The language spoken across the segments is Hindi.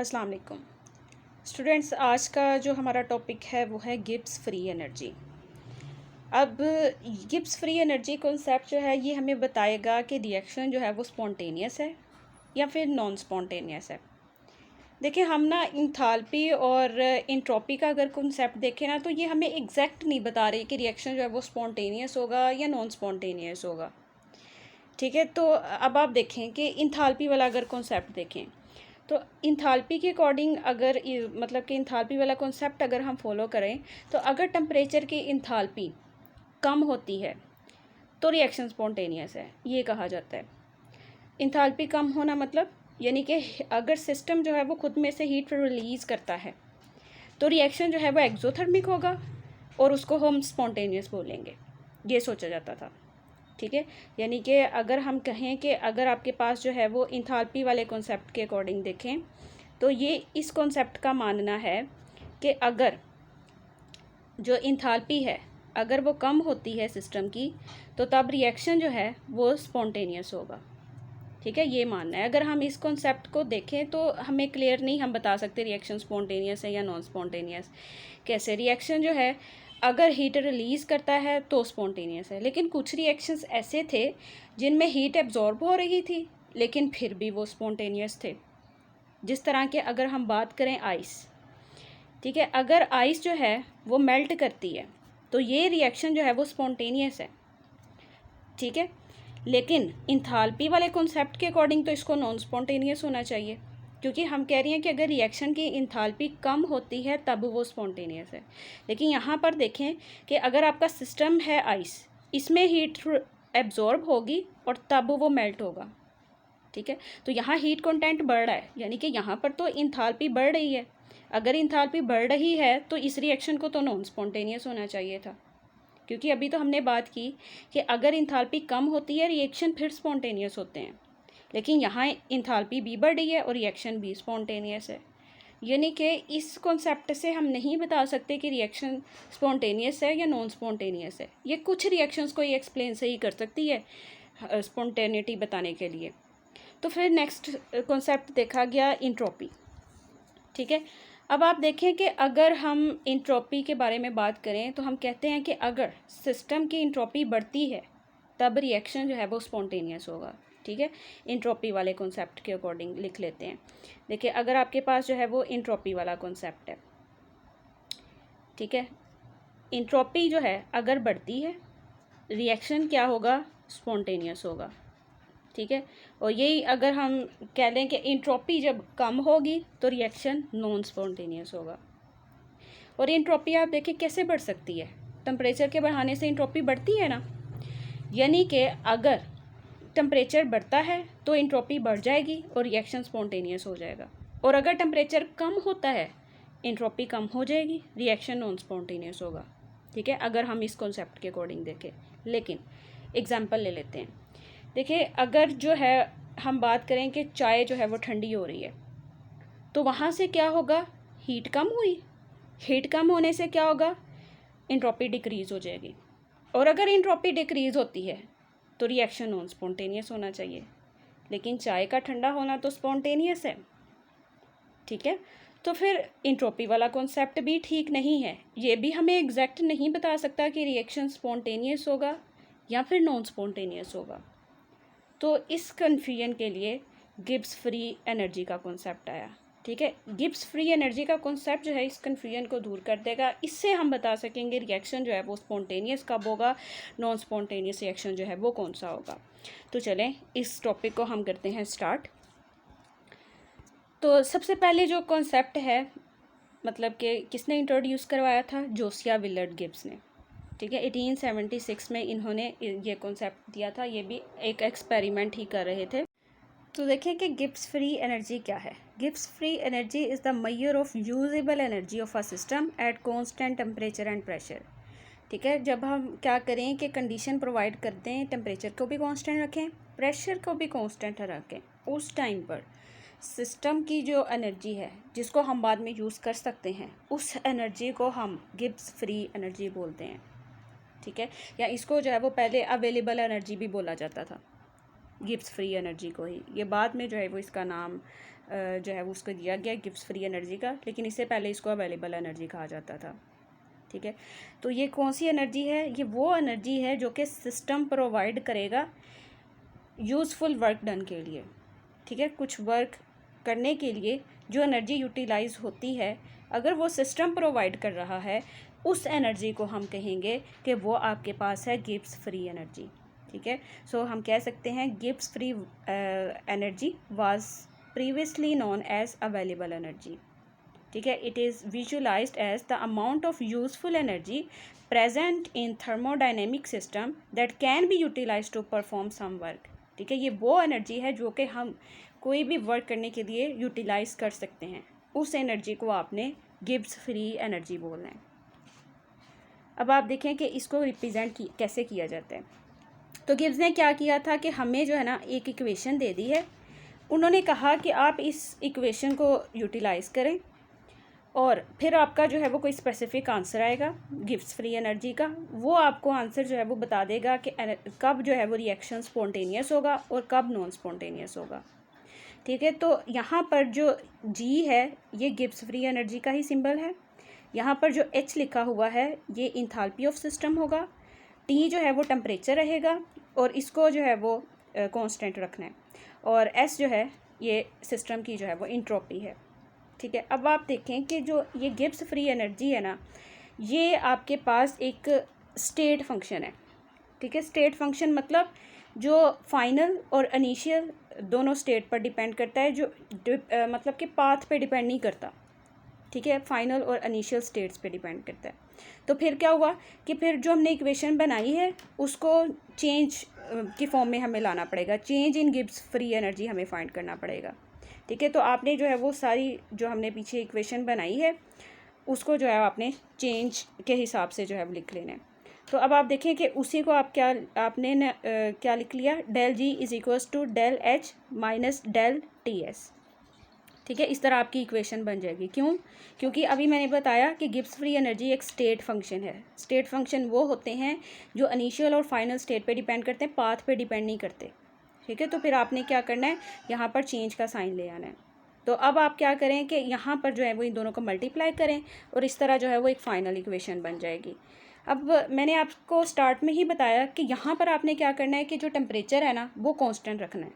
अस्सलाम वालेकुम स्टूडेंट्स। आज का जो हमारा टॉपिक है वो है गिब्स फ्री एनर्जी। अब गिब्स फ्री एनर्जी कॉन्सेप्ट जो है ये हमें बताएगा कि रिएक्शन जो है वो स्पॉन्टेनियस है या फिर नॉन स्पॉन्टेनियस है। देखिए, हम ना इंथाल्पी और इंट्रोपी का अगर कॉन्सेप्ट देखें ना तो ये हमें एग्जैक्ट नहीं बता रहे कि रिएक्शन जो है वो स्पॉन्टेनियस होगा या नॉन स्पॉन्टेनियस होगा। ठीक है, तो अब आप देखें कि इंथाल्पी वाला अगर कॉन्सेप्ट देखें तो इंथाल्पी के अकॉर्डिंग अगर मतलब कि इंथाल्पी वाला कॉन्सेप्ट अगर हम फॉलो करें तो अगर टेम्परेचर की इंथाल्पी कम होती है तो रिएक्शन स्पॉन्टेनियस है, ये कहा जाता है। इंथाल्पी कम होना मतलब यानी कि अगर सिस्टम जो है वो खुद में से हीट रिलीज़ करता है तो रिएक्शन जो है वो एक्सोथर्मिक होगा और उसको हम स्पॉन्टेनियस बोलेंगे, ये सोचा जाता था। ठीक है, यानी कि अगर हम कहें कि अगर आपके पास जो है वो इंथाल्पी वाले कॉन्सेप्ट के अकॉर्डिंग देखें तो ये इस कॉन्सेप्ट का मानना है कि अगर जो इंथाल्पी है अगर वो कम होती है सिस्टम की तो तब रिएक्शन जो है वो स्पॉन्टेनियस होगा। ठीक है, ये मानना है। अगर हम इस कॉन्सेप्ट को देखें तो हमें क्लियर नहीं हम बता सकते रिएक्शन स्पॉन्टेनियस है या नॉन स्पॉन्टेनियस। कैसे? रिएक्शन जो है अगर हीट रिलीज़ करता है तो स्पॉन्टेनियस है, लेकिन कुछ रिएक्शंस ऐसे थे जिनमें हीट एब्जॉर्ब हो रही थी लेकिन फिर भी वो स्पॉन्टेनियस थे। जिस तरह के अगर हम बात करें आइस, ठीक है, अगर आइस जो है वो मेल्ट करती है तो ये रिएक्शन जो है वो स्पॉन्टेनियस है। ठीक है, लेकिन इंथाल्पी वाले कॉन्सेप्ट के अकॉर्डिंग तो इसको नॉन स्पॉन्टेनियस होना चाहिए, क्योंकि हम कह रहे हैं कि अगर रिएक्शन की इंथाल्पी कम होती है तब वो स्पॉन्टेनियस है। लेकिन यहाँ पर देखें कि अगर आपका सिस्टम है आइस, इसमें हीट एब्जॉर्ब होगी और तब वो मेल्ट होगा। ठीक है, तो यहाँ हीट कंटेंट बढ़ रहा है, यानी कि यहाँ पर तो इंथाल्पी बढ़ रही है। अगर इंथाल्पी बढ़ रही है तो इस रिएक्शन को तो नॉन स्पॉन्टेनियस होना चाहिए था, क्योंकि अभी तो हमने बात की कि अगर इंथाल्पी कम होती है रिएक्शन फिर स्पॉन्टेनियस होते हैं, लेकिन यहाँ इंथाल्पी भी बढ़ रही है और रिएक्शन भी स्पॉन्टेनियस है। यानी कि इस कॉन्सेप्ट से हम नहीं बता सकते कि रिएक्शन स्पॉन्टेनियस है या नॉन स्पॉन्टेनियस है। ये कुछ रिएक्शंस को ये एक्सप्लेन सही कर सकती है स्पॉन्टेनिटी बताने के लिए। तो फिर नेक्स्ट कॉन्सेप्ट देखा गया इंट्रोपी। ठीक है, अब आप देखें कि अगर हम इंट्रोपी के बारे में बात करें तो हम कहते हैं कि अगर सिस्टम की इंट्रोपी बढ़ती है तब रिएक्शन जो है वो स्पॉन्टेनियस होगा। ठीक है, इंट्रोपी वाले कॉन्सेप्ट के अकॉर्डिंग लिख लेते हैं। देखिए, अगर आपके पास जो है वो इंट्रोपी वाला कॉन्सेप्ट है, ठीक है, इंट्रोपी जो है अगर बढ़ती है रिएक्शन क्या होगा? स्पॉन्टेनियस होगा। ठीक है, और यही अगर हम कह लें कि इंट्रोपी जब कम होगी तो रिएक्शन नॉन स्पॉन्टेनियस होगा। और इंट्रोपी आप देखिए कैसे बढ़ सकती है? टेम्परेचर के बढ़ाने से इंट्रोपी बढ़ती है ना, यानी कि अगर टेम्परेचर बढ़ता है तो इंट्रोपी बढ़ जाएगी और रिएक्शन स्पॉन्टेनियस हो जाएगा, और अगर टेम्परेचर कम होता है इंट्रोपी कम हो जाएगी, रिएक्शन नॉन स्पॉन्टेनियस होगा। ठीक है, अगर हम इस कॉन्सेप्ट के अकॉर्डिंग देखें। लेकिन एग्जांपल ले लेते हैं। देखिए, अगर जो है हम बात करें कि चाय जो है वो ठंडी हो रही है तो वहाँ से क्या होगा? हीट कम हुई। हीट कम होने से क्या होगा? इंट्रोपी डिक्रीज़ हो जाएगी, और अगर इंट्रोपी डिक्रीज़ होती है तो रिएक्शन नॉन स्पॉन्टेनियस होना चाहिए, लेकिन चाय का ठंडा होना तो स्पॉन्टेनियस है। ठीक है, तो फिर इंट्रोपी वाला कॉन्सेप्ट भी ठीक नहीं है। ये भी हमें एग्जैक्ट नहीं बता सकता कि रिएक्शन स्पॉन्टेनियस होगा या फिर नॉन स्पॉन्टेनियस होगा। तो इस कन्फ्यूजन के लिए गिब्स फ्री एनर्जी का कॉन्सेप्ट आया। ठीक है, गिब्स फ्री एनर्जी का कॉन्सेप्ट जो है इस कन्फ्यूजन को दूर कर देगा। इससे हम बता सकेंगे रिएक्शन जो है वो स्पॉन्टेनियस कब होगा, नॉन स्पॉन्टेनियस रिएक्शन जो है वो कौन सा होगा। तो चलें इस टॉपिक को हम करते हैं स्टार्ट। तो सबसे पहले जो कॉन्सेप्ट है, मतलब कि किसने इंट्रोड्यूस करवाया था? जोसिया विलियर्ड गिब्स ने। ठीक है, 1876 में इन्होंने ये कॉन्सेप्ट दिया था। ये भी एक एक्सपेरिमेंट ही कर रहे थे। तो देखें कि गिब्स फ्री एनर्जी क्या है। Gibbs free energy is the measure of usable energy of a system at constant temperature and pressure. ठीक है, जब हम क्या करें कि कंडीशन प्रोवाइड करते हैं, टेम्परेचर को भी कांस्टेंट रखें, प्रेशर को भी कांस्टेंट रखें, उस टाइम पर सिस्टम की जो एनर्जी है जिसको हम बाद में यूज़ कर सकते हैं, उस एनर्जी को हम गिब्स फ्री एनर्जी बोलते हैं। ठीक है, या इसको जो है वो पहले अवेलेबल एनर्जी भी बोला जाता था। गिब्स फ्री एनर्जी को ही। ये बाद में जो है वो इसका नाम जो है वो उसको दिया गया गिब्स फ्री एनर्जी का, लेकिन इससे पहले इसको अवेलेबल एनर्जी कहा जाता था। ठीक है, तो ये कौन सी एनर्जी है? ये वो एनर्जी है जो कि सिस्टम प्रोवाइड करेगा यूज़फुल वर्क डन के लिए। ठीक है, कुछ वर्क करने के लिए जो एनर्जी यूटिलाइज होती है, अगर वो सिस्टम प्रोवाइड कर रहा है, उस एनर्जी को हम कहेंगे कि वो आपके पास है गिब्स फ्री एनर्जी। ठीक है, सो हम कह सकते हैं Gibbs free energy was previously known as available energy. ठीक है, it is visualised as the amount of useful energy present in thermodynamic system that can be utilise to perform some work. ठीक है, ये वो एनर्जी है जो कि हम कोई भी वर्क करने के लिए यूटिलाइज कर सकते हैं, उस एनर्जी को आपने गिब्स फ्री एनर्जी बोलना है। अब आप देखें कि इसको रिप्रेजेंट कैसे किया जाता है। तो गिब्स ने क्या किया था कि हमें जो है ना एक इक्वेशन दे दी है, उन्होंने कहा कि आप इस इक्वेशन को यूटिलाइज़ करें और फिर आपका जो है वो कोई स्पेसिफिक आंसर आएगा गिब्स फ्री एनर्जी का। वो आपको आंसर जो है वो बता देगा कि कब जो है वो रिएक्शन स्पॉन्टेनियस होगा और कब नॉन स्पॉन्टेनियस होगा। ठीक है, तो यहाँ पर जो जी है ये गिब्स फ्री एनर्जी का ही सिंबल है। यहाँ पर जो एच लिखा हुआ है ये इंथाल्पी ऑफ सिस्टम होगा। टी जो है वो टेम्परेचर रहेगा और इसको जो है वो कांस्टेंट रखना है। और एस जो है ये सिस्टम की जो है वो इंट्रोपी है। ठीक है, अब आप देखें कि जो ये गिब्स फ्री एनर्जी है ना, ये आपके पास एक स्टेट फंक्शन है। ठीक है, स्टेट फंक्शन मतलब जो फाइनल और इनिशियल दोनों स्टेट पर डिपेंड करता है, जो मतलब कि पाथ पे डिपेंड नहीं करता। ठीक है, फाइनल और इनिशियल स्टेट्स पे डिपेंड करता है। तो फिर क्या हुआ कि फिर जो हमने इक्वेशन बनाई है उसको चेंज की फॉर्म में हमें लाना पड़ेगा, change in Gibbs free energy हमें फाइंड करना पड़ेगा। ठीक है, तो आपने जो है वो सारी जो हमने पीछे इक्वेशन बनाई है उसको जो है आपने चेंज के हिसाब से जो है वो लिख लेना है। तो अब आप देखें कि उसी को आप क्या लिख लिया, del G is equals to del H minus del T S. ठीक है, इस तरह आपकी इक्वेशन बन जाएगी। क्यों? क्योंकि अभी मैंने बताया कि गिब्स फ्री एनर्जी एक स्टेट फंक्शन है। स्टेट फंक्शन वो होते हैं जो इनिशियल और फाइनल स्टेट पे डिपेंड करते हैं, पाथ पे डिपेंड नहीं करते। ठीक है, तो फिर आपने क्या करना है, यहाँ पर चेंज का साइन ले आना है। तो अब आप क्या करें कि यहाँ पर जो है वो इन दोनों को मल्टीप्लाई करें और इस तरह जो है वो एक फ़ाइनल इक्वेशन बन जाएगी। अब मैंने आपको स्टार्ट में ही बताया कि यहाँ पर आपने क्या करना है कि जो टेम्परेचर है ना वो कांस्टेंट रखना है।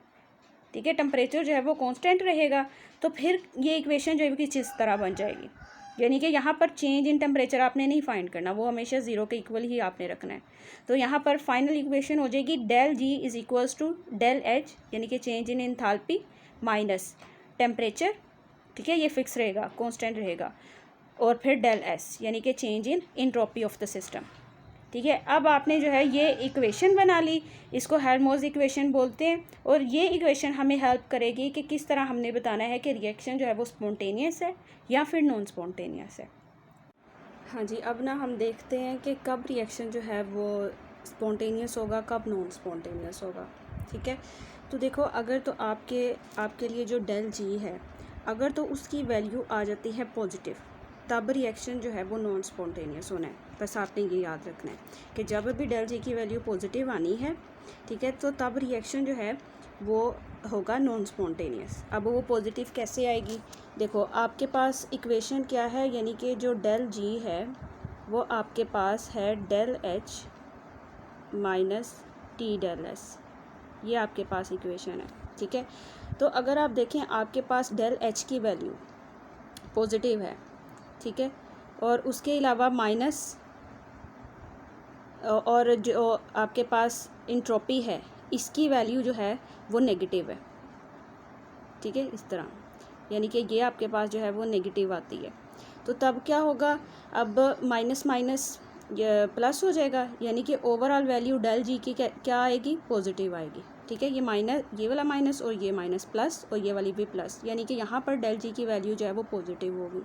ठीक है, टेम्परेचर जो है वो कांस्टेंट रहेगा तो फिर ये इक्वेशन जो है कि इस तरह बन जाएगी, यानी कि यहाँ पर चेंज इन टेम्परेचर आपने नहीं फाइंड करना, वो हमेशा ज़ीरो के इक्वल ही आपने रखना है। तो यहाँ पर फाइनल इक्वेशन हो जाएगी del G is equals to del H, यानी कि change in enthalpy minus temperature. ठीक है, ये फिक्स रहेगा, कांस्टेंट रहेगा, और फिर डेल एस यानी कि change in entropy of the system. ठीक है, अब आपने जो है ये इक्वेशन बना ली, इसको हेल्महोल्ट्ज़ इक्वेशन बोलते हैं। और ये इक्वेशन हमें हेल्प करेगी कि किस तरह हमने बताना है कि रिएक्शन जो है वो स्पॉन्टेनियस है या फिर नॉन स्पॉन्टेनियस है। हाँ जी, अब ना हम देखते हैं कि कब रिएक्शन जो है वो स्पॉन्टेनियस होगा, कब नॉन स्पॉन्टेनियस होगा। ठीक है, तो देखो अगर तो आपके लिए जो डेल जी है, अगर तो उसकी वैल्यू आ जाती है पॉजिटिव, तब रिएक्शन जो है वो नॉन स्पॉन्टेनियस होना है। बस आपने ये याद रखना है कि जब भी डेल जी की वैल्यू पॉजिटिव आनी है, ठीक है, तो तब रिएक्शन जो है वो होगा नॉन स्पॉन्टेनियस। अब वो पॉजिटिव कैसे आएगी? देखो आपके पास इक्वेशन क्या है, यानी कि जो डेल जी है वो आपके पास है del H minus T del S, ये आपके पास इक्वेशन है। ठीक है, तो अगर आप देखें आपके पास डेल एच की वैल्यू पॉजिटिव है, ठीक है, और उसके अलावा माइनस और जो आपके पास इंट्रोपी है इसकी वैल्यू जो है वो नेगेटिव है। ठीक है, इस तरह, यानी कि ये आपके पास जो है वो नेगेटिव आती है, तो तब क्या होगा, अब माइनस माइनस प्लस हो जाएगा, यानी कि ओवरऑल वैल्यू डेल जी की क्या आएगी, पॉजिटिव आएगी। ठीक है, ये माइनस, ये वाला माइनस और ये माइनस प्लस और ये वाली भी प्लस, यानी कि यहाँ पर डेल जी की वैल्यू जो है वो पॉजिटिव होगी।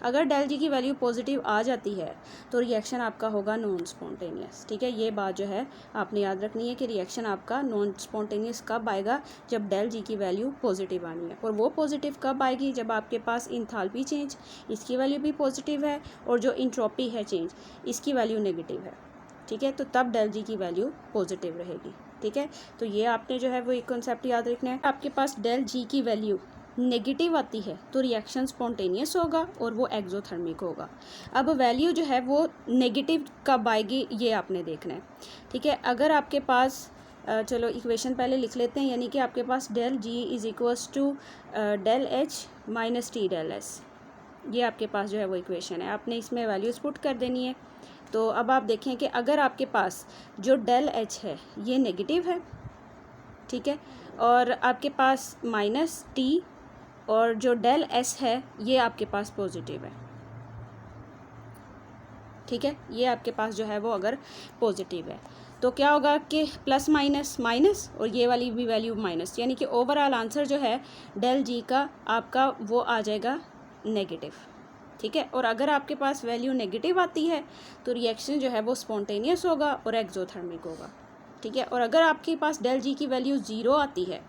अगर डेल जी की वैल्यू पॉजिटिव आ जाती है तो रिएक्शन आपका होगा नॉन स्पॉन्टेनियस। ठीक है, ये बात जो है आपने याद रखनी है कि रिएक्शन आपका नॉन स्पॉन्टेनियस कब आएगा, जब डेल जी की वैल्यू पॉजिटिव आनी है। और वो पॉजिटिव कब आएगी, जब आपके पास इंथैल्पी चेंज, इसकी वैल्यू भी पॉजिटिव है, और जो इंट्रोपी है चेंज, इसकी वैल्यू नेगेटिव है। ठीक है, तो तब डेल जी की वैल्यू पॉजिटिव रहेगी। ठीक है। तो ये आपने जो है वो एक कॉन्सेप्ट याद रखना है। आपके पास डेल जी की वैल्यू नेगेटिव आती है तो रिएक्शन स्पॉन्टेनियस होगा और वो एक्सोथर्मिक होगा। अब वैल्यू जो है वो नेगेटिव कब आएगी ये आपने देखना है, ठीक है। अगर आपके पास चलो इक्वेशन पहले लिख लेते हैं, यानी कि आपके पास del G is equals to del H minus T del S, ये आपके पास जो है वो इक्वेशन है। आपने इसमें वैल्यूज़ पुट कर देनी है। तो अब आप देखें कि अगर आपके पास जो डेल एच है ये नेगेटिव है, ठीक है, और आपके पास माइनस टी और जो डेल एस है ये आपके पास पॉजिटिव है, ठीक है। ये आपके पास जो है वो अगर पॉजिटिव है तो क्या होगा कि प्लस माइनस माइनस और ये वाली भी वैल्यू माइनस, यानी कि ओवरऑल आंसर जो है डेल जी का आपका वो आ जाएगा नेगेटिव, ठीक है। और अगर आपके पास वैल्यू नेगेटिव आती है तो रिएक्शन जो है वो स्पॉन्टेनियस होगा और एक्सोथर्मिक होगा, ठीक है। और अगर आपके पास डेल जी की वैल्यू 0 आती है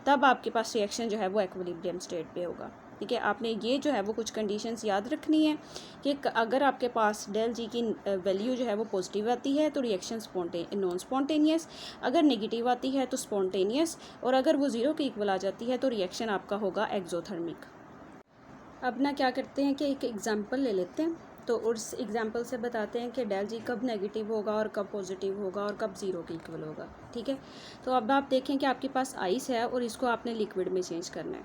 तब आपके पास रिएक्शन जो है वो इक्विलिब्रियम स्टेट पे होगा, ठीक है। आपने ये जो है वो कुछ कंडीशंस याद रखनी है कि अगर आपके पास डेल जी की वैल्यू जो है वो पॉजिटिव आती है तो रिएक्शन नॉन स्पॉन्टेनियस, अगर नेगेटिव आती है तो स्पॉन्टेनियस, और अगर वो 0 के इक्वल आ जाती है तो रिएक्शन आपका होगा एक्सोथर्मिक। अब ना क्या करते हैं कि एक एग्जांपल ले लेते हैं, तो उस एग्जांपल से बताते हैं कि डेल जी कब नेगेटिव होगा और कब पॉजिटिव होगा और कब 0 के इक्वल होगा, ठीक है। तो अब आप देखें कि आपके पास आइस है और इसको आपने लिक्विड में चेंज करना है,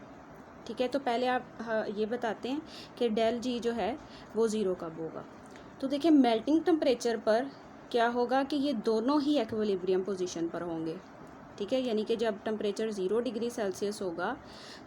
ठीक है। तो पहले आप ये बताते हैं कि डेल जी जो है वो 0 कब होगा। तो देखिए मेल्टिंग टेम्परेचर पर क्या होगा कि ये दोनों ही इक्विलिब्रियम पोजीशन पर होंगे, ठीक है। यानी कि जब टेम्परेचर 0 डिग्री सेल्सियस होगा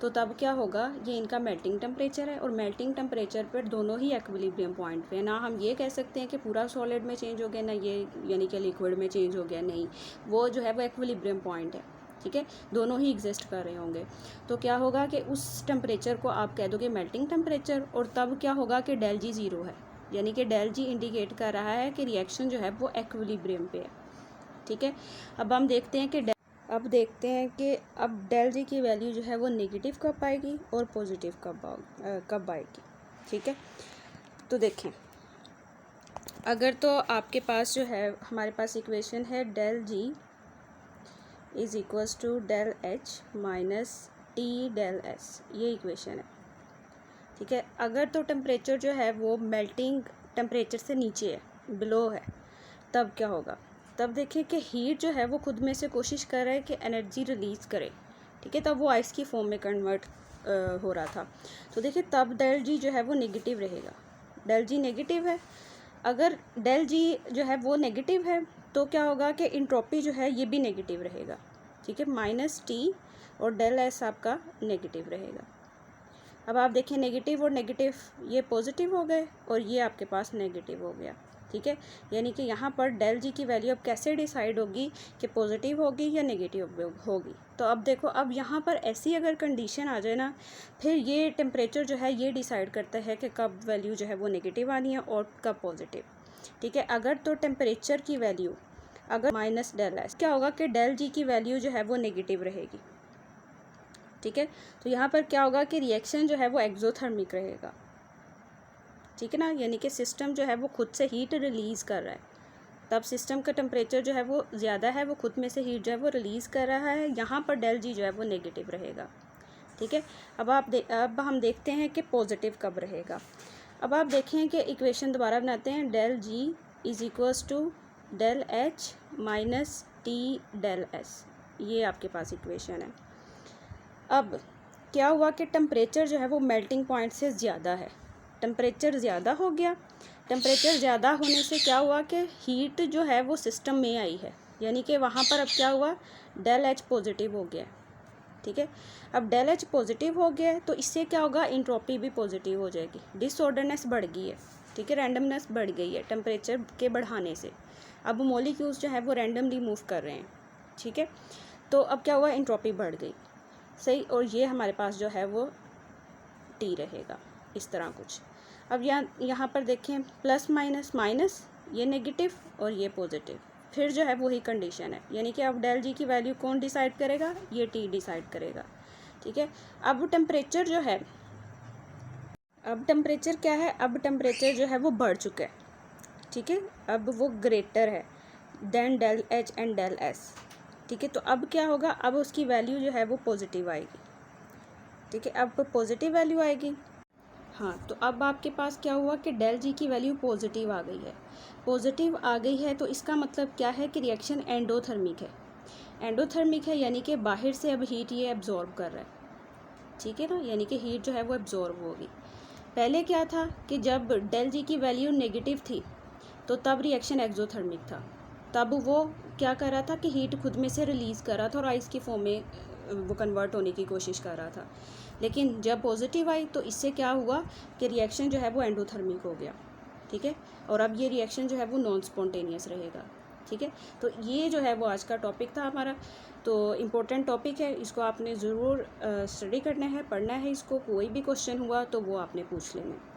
तो तब क्या होगा, ये इनका मेल्टिंग टेम्परेचर है और मेल्टिंग टेम्परेचर पर दोनों ही इक्विलिब्रियम पॉइंट पे है। ना हम ये कह सकते हैं कि पूरा सॉलिड में चेंज हो गया, ना ये यानी कि लिक्विड में चेंज हो गया, नहीं, वो जो है वो इक्विलिब्रियम पॉइंट है, ठीक है। दोनों ही एग्जिस्ट कर रहे होंगे। तो क्या होगा कि उस टेम्परेचर को आप कह दोगे मेल्टिंग टेम्परेचर, और तब क्या होगा कि डेल जी 0 है, यानी कि डेल जी इंडिकेट कर रहा है कि रिएक्शन जो है वो इक्विलिब्रियम पे है, ठीक है। अब हम देखते हैं कि अब देखते हैं कि अब डेल जी की वैल्यू जो है वो नेगेटिव कब आएगी और पॉजिटिव कब आएगी, ठीक है। तो देखें, अगर तो आपके पास जो है हमारे पास इक्वेशन है del G is equals to del H minus T del S, ये इक्वेशन है, ठीक है। अगर तो टेम्परेचर जो है वो मेल्टिंग टेम्परेचर से नीचे है, बिलो है, तब क्या होगा, तब देखिए कि हीट जो है वो खुद में से कोशिश कर रहा है कि एनर्जी रिलीज़ करे, ठीक है। तब वो आइस की फॉर्म में कन्वर्ट हो रहा था। तो देखिए तब डेल जी जो है वो नेगेटिव रहेगा, डेल जी नेगेटिव है। अगर डेल जी जो है वो नेगेटिव है तो क्या होगा कि इंट्रोपी जो है ये भी नेगेटिव रहेगा, ठीक है, माइनस टी और डेल एस आपका नेगेटिव रहेगा। अब आप देखें नेगेटिव और नेगेटिव ये पॉजिटिव हो गए और ये आपके पास नेगेटिव हो गया, ठीक है। यानी कि यहाँ पर डेल जी की वैल्यू अब कैसे डिसाइड होगी कि पॉजिटिव होगी या नेगेटिव होगी। तो अब देखो, अब यहाँ पर ऐसी अगर कंडीशन आ जाए ना, फिर ये टेम्परेचर जो है ये डिसाइड करता है कि कब वैल्यू जो है वो नेगेटिव आनी है और कब पॉजिटिव, ठीक है। अगर तो टेम्परेचर की वैल्यू अगर माइनस डेल एस, क्या होगा कि डेल जी की वैल्यू जो है वो नेगेटिव रहेगी, ठीक है। तो यहाँ पर क्या होगा कि रिएक्शन जो है वो एक्सोथर्मिक रहेगा, ठीक है ना, यानी कि सिस्टम जो है वो खुद से हीट रिलीज़ कर रहा है, तब सिस्टम का टेम्परेचर जो है वो ज़्यादा है, वो खुद में से हीट जो है वो रिलीज़ कर रहा है। यहाँ पर डेल जी जो है वो नेगेटिव रहेगा, ठीक है। अब हम देखते हैं कि पॉजिटिव कब रहेगा। अब आप देखें कि इक्वेशन दोबारा बनाते हैं, del G is equals to del H minus T del S, ये आपके पास इक्वेशन है। अब क्या हुआ कि टेम्परेचर जो है वो मेल्टिंग पॉइंट से ज़्यादा है, टेम्परेचर ज़्यादा हो गया। टेम्परेचर ज़्यादा होने से क्या हुआ कि हीट जो है वो सिस्टम में आई है, यानी कि वहाँ पर अब क्या हुआ, डेल एच पॉजिटिव हो गया, ठीक है। अब डेल एच पॉजिटिव हो गया तो इससे क्या होगा, इंट्रोपी भी पॉजिटिव हो जाएगी, डिसऑर्डरनेस बढ़ गई है, ठीक है, रैंडमनेस बढ़ गई है टेम्परेचर के बढ़ाने से। अब मॉलिक्यूल्स जो है वो रैंडमली मूव कर रहे हैं, ठीक है। तो अब क्या हुआ, इंट्रोपी बढ़ गई, सही, और ये हमारे पास जो है वो टी रहेगा, इस तरह कुछ। अब यहाँ पर देखें प्लस माइनस माइनस, ये नेगेटिव और ये पॉजिटिव, फिर जो है वही कंडीशन है, यानी कि अब डेल जी की वैल्यू कौन डिसाइड करेगा, ये टी डिसाइड करेगा, ठीक है। अब टेम्परेचर जो है, अब टेम्परेचर क्या है, अब टेम्परेचर जो है वो बढ़ चुका है, ठीक है, अब वो ग्रेटर है than del H and del S, ठीक है। तो अब क्या होगा, अब उसकी वैल्यू जो है वो पॉजिटिव आएगी। ठीक है, अब पॉजिटिव वैल्यू आएगी। हाँ, तो अब आपके पास क्या हुआ कि डेल जी की वैल्यू पॉजिटिव आ गई है। पॉजिटिव आ गई है तो इसका मतलब क्या है कि रिएक्शन एंडोथर्मिक है। एंडोथर्मिक है यानी कि बाहर से अब हीट ये एब्जॉर्ब कर रहा है। ठीक है ना, यानी कि हीट जो है वो एब्जॉर्ब होगी। पहले क्या था कि जब डेल जी की वैल्यू नेगेटिव थी तो तब रिएक्शन एक्सोथर्मिक था। तब वो क्या कर रहा था कि हीट खुद में से रिलीज़ कर रहा था और आइस की फॉर्म में वो कन्वर्ट होने की कोशिश कर रहा था। लेकिन जब पॉजिटिव आई तो इससे क्या हुआ कि रिएक्शन जो है वो एंडोथर्मिक हो गया। ठीक है, और अब ये रिएक्शन जो है वो नॉन स्पॉन्टेनियस रहेगा। ठीक है, तो ये जो है वो आज का टॉपिक था हमारा। तो इम्पोर्टेंट टॉपिक है, इसको आपने ज़रूर स्टडी करना है, पढ़ना है इसको। कोई भी क्वेश्चन हुआ तो वो आपने पूछ लेना है।